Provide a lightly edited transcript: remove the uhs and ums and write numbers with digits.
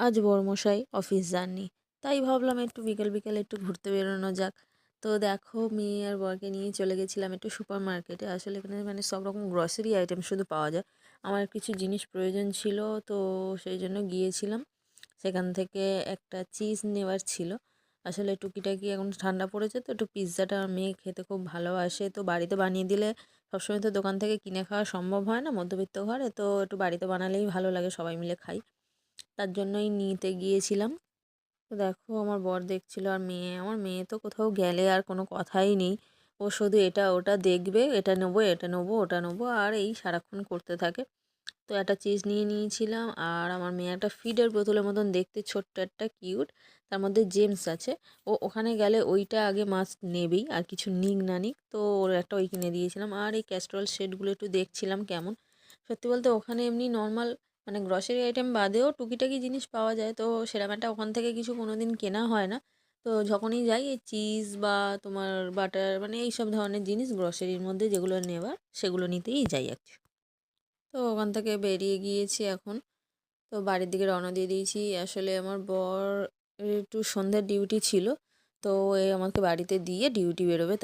আজ বড়মশাই অফিস যাননি, তাই ভাবলাম একটু বিকেল বিকেল একটু ঘুরতে বেরোনো যাক। তো দেখো, মেয়ে আর বরকে নিয়ে চলে গেছিলাম একটু সুপার মার্কেটে। আসলে এখানে মানে সব রকম গ্রসারি আইটেম শুধু পাওয়া যায়। আমার কিছু জিনিস প্রয়োজন ছিল, তো সেই জন্য গিয়েছিলাম। সেখান থেকে একটা চিজ নেওয়ার ছিল। আসলে টুকিটাকি এখন ঠান্ডা পড়েছে, তো একটু পিৎজাটা মেয়ে খেতে খুব ভালোবাসে, তো বাড়িতে বানিয়ে দিলে সবসময় তো দোকান থেকে কিনে খাওয়া সম্ভব হয় না মধ্যবিত্ত ঘরে, তো একটু বাড়িতে বানালেই ভালো লাগে, সবাই মিলে খাই। তার জন্যই নিতে গিয়েছিলাম। তো দেখো, আমার বর দেখছিল, আর আমার মেয়ে তো কোথাও গেলে আর কোনো কথাই নেই। ও শুধু এটা ওটা দেখবে, এটা নেবো, এটা নেবো, ওটা নেবো, আর এই সারাক্ষণ করতে থাকে। তো একটা চিজ নিয়ে নিয়েছিলাম, আর আমার মেয়ে একটা ফিডের বোতলের মতন দেখতে, ছোট্ট একটা কিউট, তার মধ্যে জেমস আছে। ও ওখানে গেলে ওইটা আগে মাস্ট নেবেই, আর কিছু নিক না নিক, তো ওর একটা ওই কিনে দিয়েছিলাম। আর এই ক্যাস্ট্রল শেডগুলো একটু দেখছিলাম কেমন। সত্যি বলতে ওখানে এমনি নর্মাল মানে গ্রসারি আইটেম বাদেও টুকিটাকি জিনিস পাওয়া যায়, তো সেরকম একটা ওখান থেকে কিছু কোনো দিন কেনা হয় না। তো যখনই যাই এই চিজ বা তোমার বাটার মানে এইসব ধরনের জিনিস গ্রসারির মধ্যে যেগুলো নেওয়ার সেগুলো নিতেই যাই আর কি। তো ওখান থেকে বেরিয়ে গিয়েছি এখন। তো বাড়ির দিকে রওনা দিয়ে দিয়েছি। আসলে আমার বর একটু সন্ধ্যার ডিউটি ছিল, তো আমাকে বাড়িতে দিয়ে ডিউটি বেরোবে।